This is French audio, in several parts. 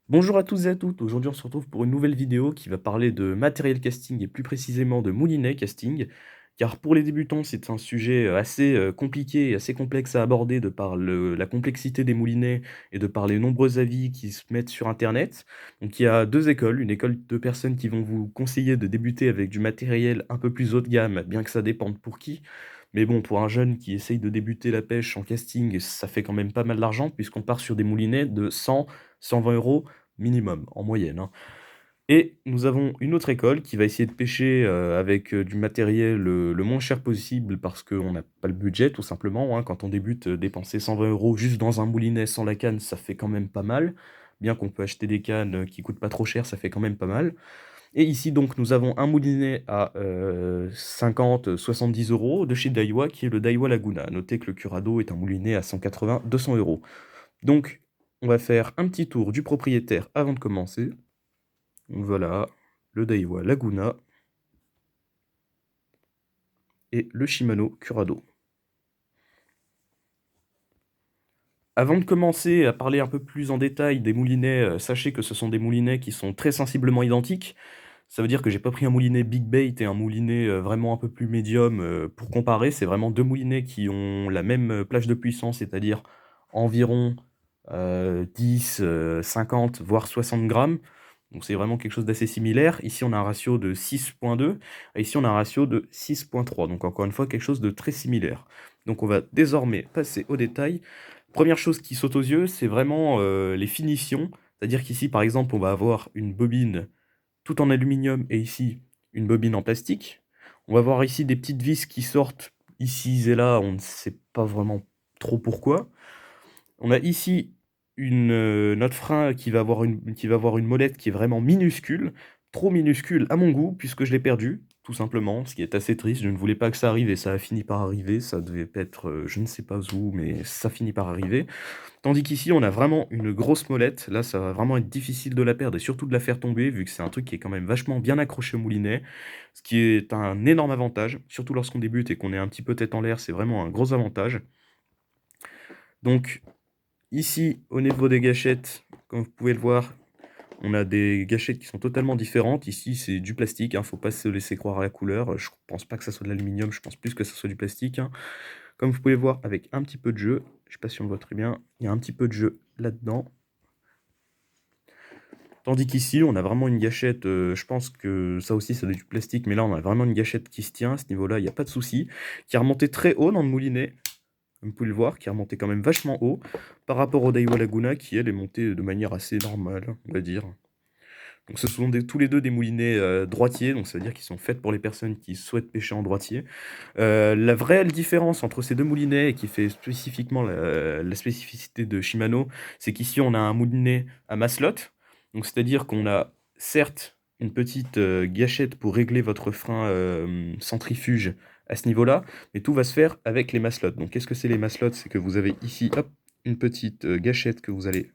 Bonjour à tous et à toutes, aujourd'hui on se retrouve pour une nouvelle vidéo qui va parler de matériel casting et plus précisément de moulinet casting. Car pour les débutants c'est un sujet assez compliqué et assez complexe à aborder de par la complexité des moulinets et de par les nombreux avis qui se mettent sur internet. Donc il y a deux écoles, une école de personnes qui vont vous conseiller de débuter avec du matériel un peu plus haut de gamme, bien que ça dépende pour qui. Mais bon, pour un jeune qui essaye de débuter la pêche en casting, ça fait quand même pas mal d'argent puisqu'on part sur des moulinets de 100-120 euros minimum, en moyenne, hein. Et nous avons une autre école qui va essayer de pêcher, avec, du matériel, le moins cher possible parce qu'on n'a pas le budget tout simplement, hein. Quand on débute, dépenser 120 € juste dans un moulinet sans la canne, ça fait quand même pas mal. Bien qu'on peut acheter des cannes, qui coûtent pas trop cher, ça fait quand même pas mal. Et ici donc nous avons un moulinet à, 50-70 € de chez Daiwa qui est le Daiwa Laguna. Notez que le Curado est un moulinet à 180-200 €. Donc, on va faire un petit tour du propriétaire avant de commencer. Donc voilà, le Daiwa Laguna et le Shimano Curado. Avant de commencer à parler un peu plus en détail des moulinets, sachez que ce sont des moulinets qui sont très sensiblement identiques. Ça veut dire que j'ai pas pris un moulinet big bait et un moulinet, vraiment un peu plus médium, pour comparer. C'est vraiment 2 moulinets qui ont la même, plage de puissance, c'est-à-dire environ, 10, 50 voire 60 grammes. Donc c'est vraiment quelque chose d'assez similaire. Ici, on a un ratio de 6,2 et ici, on a un ratio de 6,3. Donc encore une fois, quelque chose de très similaire. Donc on va désormais passer aux détails. Première chose qui saute aux yeux, c'est vraiment, les finitions. C'est-à-dire qu'ici, par exemple, on va avoir une bobine tout en aluminium et ici, une bobine en plastique. On va voir ici des petites vis qui sortent ici et là, on ne sait pas vraiment trop pourquoi. On a ici notre frein qui va avoir une molette qui est vraiment minuscule, trop minuscule à mon goût puisque je l'ai perdu, tout simplement, ce qui est assez triste. Je ne voulais pas que ça arrive et ça a fini par arriver. Ça devait être, je ne sais pas où, mais ça finit par arriver. Tandis qu'ici, on a vraiment une grosse molette. Là, ça va vraiment être difficile de la perdre et surtout de la faire tomber vu que c'est un truc qui est quand même vachement bien accroché au moulinet, ce qui est un énorme avantage, surtout lorsqu'on débute et qu'on est un petit peu tête en l'air, c'est vraiment un gros avantage. Donc ici, au niveau des gâchettes, comme vous pouvez le voir, on a des gâchettes qui sont totalement différentes. Ici, c'est du plastique, hein, faut pas se laisser croire à la couleur. Je pense pas que ça soit de l'aluminium, je pense plus que ça soit du plastique, hein. Comme vous pouvez le voir, avec un petit peu de jeu, je sais pas si on le voit très bien, il y a un petit peu de jeu là-dedans. Tandis qu'ici, on a vraiment une gâchette, je pense que ça aussi, ça doit être du plastique, mais là, on a vraiment une gâchette qui se tient. À ce niveau-là, il y a pas de souci, qui est remontée très haut dans le moulinet. Comme vous pouvez le voir, qui est remontée quand même vachement haut par rapport au Daiwa Laguna qui, elle, est montée de manière assez normale, on va dire. Donc ce sont tous les deux des moulinets droitiers, donc ça veut dire qu'ils sont faits pour les personnes qui souhaitent pêcher en droitier. La vraie différence entre ces deux moulinets, et qui fait spécifiquement la spécificité de Shimano, c'est qu'ici on a un moulinet à maslot, donc c'est-à-dire qu'on a certes une petite gâchette pour régler votre frein centrifuge à ce niveau-là, mais tout va se faire avec les maslots. Donc qu'est-ce que c'est les maslots? C'est que vous avez ici, hop, une petite gâchette que vous allez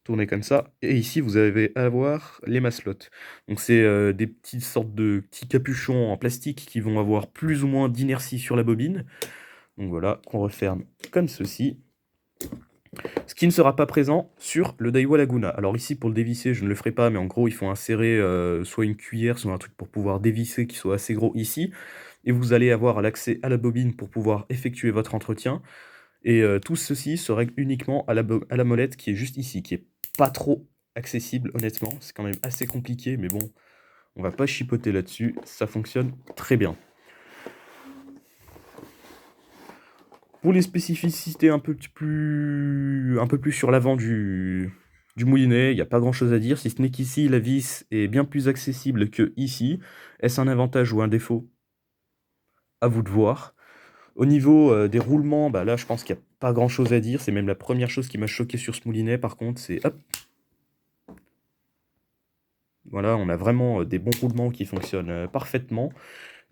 tourner comme ça, et ici vous allez avoir les maslots. Donc c'est des petites sortes de petits capuchons en plastique qui vont avoir plus ou moins d'inertie sur la bobine. Donc voilà, qu'on referme comme ceci. Ce qui ne sera pas présent sur le Daiwa Laguna. Alors ici, pour le dévisser, je ne le ferai pas, mais en gros, il faut insérer soit une cuillère, soit un truc pour pouvoir dévisser qui soit assez gros ici. Et vous allez avoir l'accès à la bobine pour pouvoir effectuer votre entretien. Et tout ceci se règle uniquement à la molette qui est juste ici, qui est pas trop accessible, honnêtement. C'est quand même assez compliqué, mais bon, on va pas chipoter là-dessus. Ça fonctionne très bien. Pour les spécificités un peu plus sur l'avant du moulinet, il n'y a pas grand-chose à dire, si ce n'est qu'ici, la vis est bien plus accessible que ici. Est-ce un avantage ou un défaut? À vous de voir. Au niveau des roulements, bah là, je pense qu'il n'y a pas grand-chose à dire. C'est même la première chose qui m'a choqué sur ce moulinet, par contre, c'est hop. Voilà, on a vraiment des bons roulements qui fonctionnent parfaitement.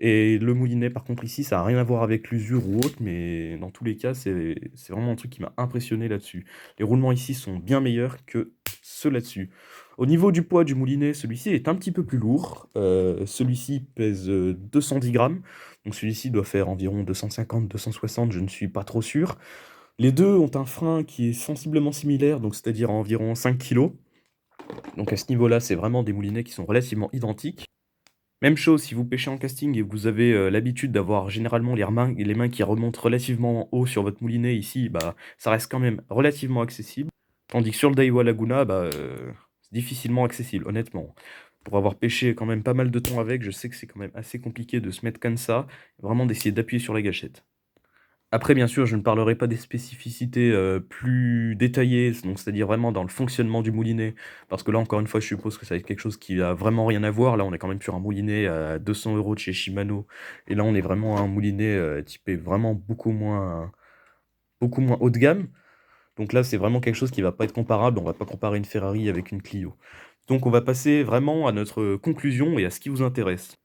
Et le moulinet, par contre, ici, ça n'a rien à voir avec l'usure ou autre, mais dans tous les cas, c'est vraiment un truc qui m'a impressionné là-dessus. Les roulements ici sont bien meilleurs que ceux là-dessus. Au niveau du poids du moulinet, celui-ci est un petit peu plus lourd. Celui-ci pèse 210 grammes, donc celui-ci doit faire environ 250-260, je ne suis pas trop sûr. Les deux ont un frein qui est sensiblement similaire, donc c'est-à-dire environ 5 kg. Donc à ce niveau-là, c'est vraiment des moulinets qui sont relativement identiques. Même chose, si vous pêchez en casting et que vous avez, l'habitude d'avoir généralement les mains qui remontent relativement haut sur votre moulinet ici, bah, ça reste quand même relativement accessible. Tandis que sur le Daiwa Laguna, bah, c'est difficilement accessible, honnêtement. Pour avoir pêché quand même pas mal de temps avec, je sais que c'est quand même assez compliqué de se mettre comme ça, vraiment d'essayer d'appuyer sur la gâchette. Après, bien sûr, je ne parlerai pas des spécificités, plus détaillées, donc c'est-à-dire vraiment dans le fonctionnement du moulinet, parce que là, encore une fois, je suppose que ça va être quelque chose qui a vraiment rien à voir. Là, on est quand même sur un moulinet à 200 € de chez Shimano et là, on est vraiment à un moulinet, typé vraiment beaucoup moins haut de gamme. Donc là, c'est vraiment quelque chose qui va pas être comparable. On va pas comparer une Ferrari avec une Clio. Donc on va passer vraiment à notre conclusion et à ce qui vous intéresse.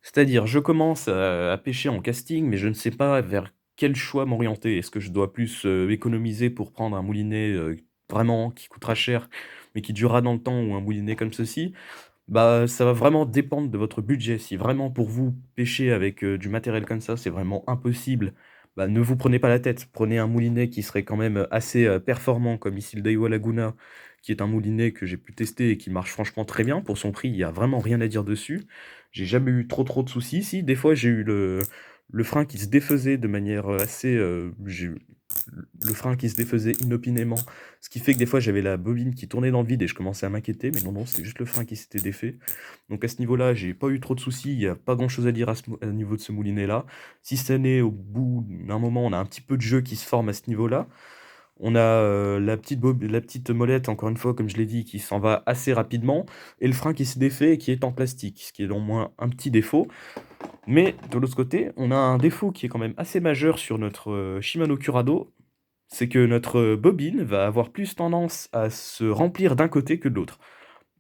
C'est-à-dire, je commence à pêcher en casting, mais je ne sais pas vers quel choix m'orienter. Est-ce que je dois plus, économiser pour prendre un moulinet, vraiment qui coûtera cher, mais qui durera dans le temps ou un moulinet comme ceci? Bah, ça va vraiment dépendre de votre budget. Si vraiment pour vous, pêcher avec, du matériel comme ça, c'est vraiment impossible, bah, ne vous prenez pas la tête. Prenez un moulinet qui serait quand même, assez, performant comme ici le Daiwa Laguna, qui est un moulinet que j'ai pu tester et qui marche franchement très bien. Pour son prix, il y a vraiment rien à dire dessus. J'ai jamais eu trop de soucis. Si, des fois, j'ai eu le frein qui se défaisait de manière, assez, j'ai eu le frein qui se défaisait inopinément, ce qui fait que des fois, j'avais la bobine qui tournait dans le vide et je commençais à m'inquiéter, mais non, non, c'est juste le frein qui s'était défait. Donc à ce niveau-là, j'ai pas eu trop de soucis, il y a pas grand-chose à dire à niveau de ce moulinet-là. Si ce n'est au bout d'un moment, on a un petit peu de jeu qui se forme à ce niveau-là. On a, la petite molette, encore une fois, comme je l'ai dit, qui s'en va assez rapidement et le frein qui se défait et qui est en plastique, ce qui est au moins un petit défaut. Mais de l'autre côté, on a un défaut qui est quand même assez majeur sur notre, Shimano Curado, c'est que notre, bobine va avoir plus tendance à se remplir d'un côté que de l'autre.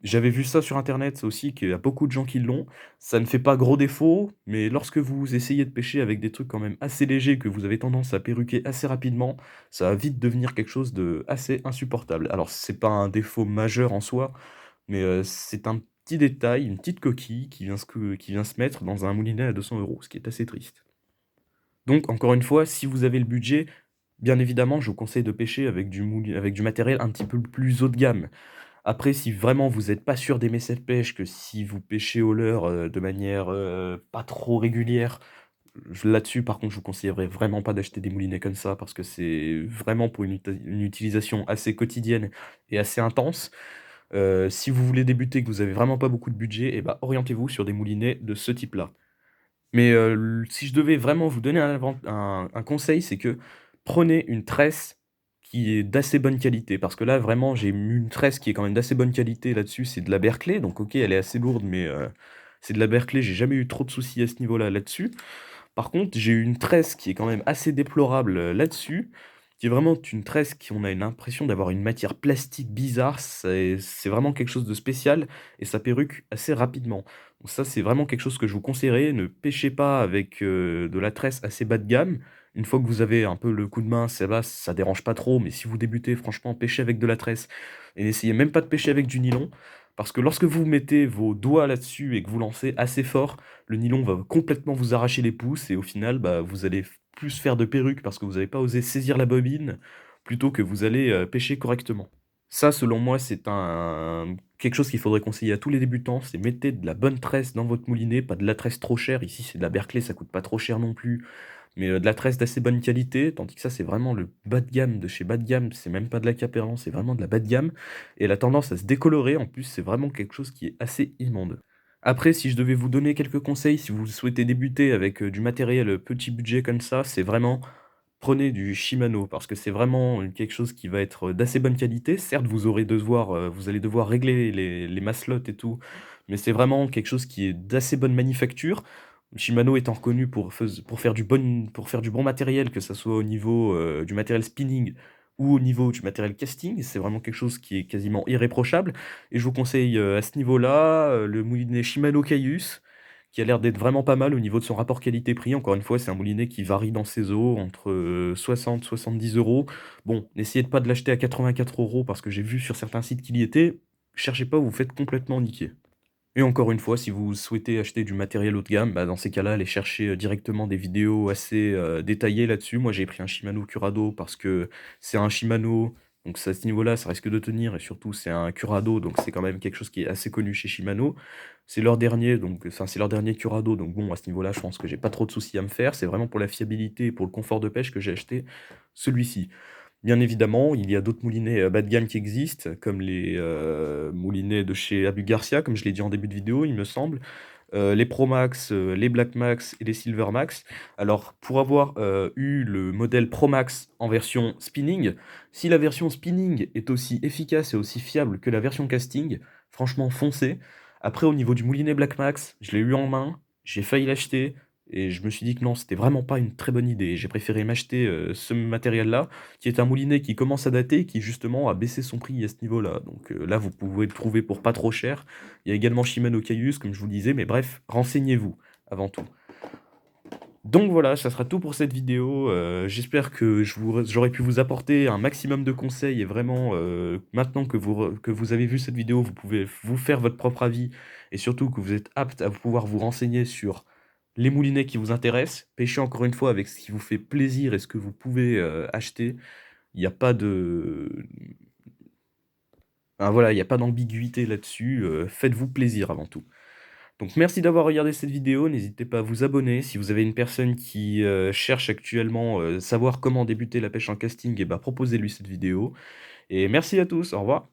J'avais vu ça sur internet aussi, qu'il y a beaucoup de gens qui l'ont. Ça ne fait pas gros défaut, mais lorsque vous essayez de pêcher avec des trucs quand même assez légers, que vous avez tendance à perruquer assez rapidement, ça va vite devenir quelque chose de assez insupportable. Alors c'est pas un défaut majeur en soi, mais, c'est un petit détail, une petite coquille qui vient se mettre dans un moulinet à 200 €, ce qui est assez triste. Donc encore une fois, si vous avez le budget, bien évidemment, je vous conseille de pêcher avec du matériel un petit peu plus haut de gamme. Après, si vraiment vous êtes pas sûr d'aimer cette pêche, que si vous pêchez au leurre, de manière, pas trop régulière, là-dessus, par contre, je vous conseillerais vraiment pas d'acheter des moulinets comme ça parce que c'est vraiment pour une utilisation assez quotidienne et assez intense. Si vous voulez débuter, que vous avez vraiment pas beaucoup de budget et bah, orientez-vous sur des moulinets de ce type-là. Mais, si je devais vraiment vous donner un conseil, c'est que prenez une tresse qui est d'assez bonne qualité. Parce que là, vraiment, j'ai eu une tresse qui est quand même d'assez bonne qualité là-dessus, c'est de la Berkley, donc OK, elle est assez lourde, mais, c'est de la Berkley, j'ai jamais eu trop de soucis à ce niveau-là, là-dessus. Par contre, j'ai eu une tresse qui est quand même assez déplorable, là-dessus, qui est vraiment une tresse qui on a une impression d'avoir une matière plastique bizarre, c'est vraiment quelque chose de spécial et ça perruque assez rapidement. Donc ça, c'est vraiment quelque chose que je vous conseillerais, ne pêchez pas avec, de la tresse assez bas de gamme. Une fois que vous avez un peu le coup de main, ça va, ça dérange pas trop, mais si vous débutez, franchement, pêchez avec de la tresse et n'essayez même pas de pêcher avec du nylon, parce que lorsque vous mettez vos doigts là-dessus et que vous lancez assez fort, le nylon va complètement vous arracher les pouces et au final, bah, vous allez plus faire de perruque parce que vous n'avez pas osé saisir la bobine, plutôt que vous allez, pêcher correctement. Ça, selon moi, c'est un quelque chose qu'il faudrait conseiller à tous les débutants, c'est mettez de la bonne tresse dans votre moulinet, pas de la tresse trop chère. Ici, c'est de la Berkley, ça coûte pas trop cher non plus, mais, de la tresse d'assez bonne qualité, tandis que ça, c'est vraiment le bas de gamme de chez bas de gamme. C'est même pas de la Caperlan, c'est vraiment de la bas de gamme et elle a tendance à se décolorer. En plus, c'est vraiment quelque chose qui est assez immonde. Après, si je devais vous donner quelques conseils, si vous souhaitez débuter avec, du matériel, petit budget comme ça, c'est vraiment prenez du Shimano parce que c'est vraiment, quelque chose qui va être, d'assez bonne qualité. Certes, vous allez devoir régler les maslottes et tout, mais c'est vraiment quelque chose qui est d'assez bonne manufacture. Shimano étant reconnu pour faire du bon matériel, que ça soit au niveau, du matériel spinning ou au niveau du matériel casting, c'est vraiment quelque chose qui est quasiment irréprochable et je vous conseille, à ce niveau-là, le moulinet Shimano Caius, qui a l'air d'être vraiment pas mal au niveau de son rapport qualité-prix. Encore une fois, c'est un moulinet qui varie dans ses eaux entre, 60-70 €. Bon, n'essayez pas de l'acheter à 84 € parce que j'ai vu sur certains sites qu'il y était. Cherchez pas, vous vous faites complètement niquer. Et encore une fois, si vous souhaitez acheter du matériel haut de gamme, bah, dans ces cas-là, allez chercher, directement des vidéos assez, détaillées là-dessus. Moi, j'ai pris un Shimano Curado parce que c'est un Shimano Donc à ce niveau-là, ça risque de tenir et surtout c'est un Curado, donc c'est quand même quelque chose qui est assez connu chez Shimano. C'est leur dernier, donc enfin c'est leur dernier Curado, donc bon, à ce niveau-là, je pense que j'ai pas trop de soucis à me faire. C'est vraiment pour la fiabilité et pour le confort de pêche que j'ai acheté celui-ci. Bien évidemment, il y a d'autres moulinets, bas de gamme qui existent, comme les, moulinets de chez Abu Garcia, comme je l'ai dit en début de vidéo, il me semble. Les Pro Max, les Black Max et les Silver Max. Alors pour avoir, eu le modèle Pro Max en version spinning, si la version spinning est aussi efficace et aussi fiable que la version casting, franchement foncez. Après au niveau du moulinet Black Max, je l'ai eu en main, j'ai failli l'acheter et je me suis dit que non, c'était vraiment pas une très bonne idée. J'ai préféré m'acheter, ce matériel-là, qui est un moulinet qui commence à dater et qui justement a baissé son prix à ce niveau-là. Donc, là, vous pouvez le trouver pour pas trop cher. Il y a également Shimano Caius, comme je vous le disais, mais bref, renseignez-vous avant tout. Donc voilà, ça sera tout pour cette vidéo. J'espère que j'aurais pu vous apporter un maximum de conseils et vraiment, maintenant que vous avez vu cette vidéo, vous pouvez vous faire votre propre avis et surtout que vous êtes apte à pouvoir vous renseigner sur les moulinets qui vous intéressent. Pêchez encore une fois avec ce qui vous fait plaisir et ce que vous pouvez acheter. Il n'y a pas de... Enfin, voilà, il n'y a pas d'ambiguïté là-dessus. Faites-vous plaisir avant tout. Donc merci d'avoir regardé cette vidéo, n'hésitez pas à vous abonner. Si vous avez une personne qui cherche actuellement savoir comment débuter la pêche en casting, et bah proposez-lui cette vidéo. Et merci à tous, au revoir.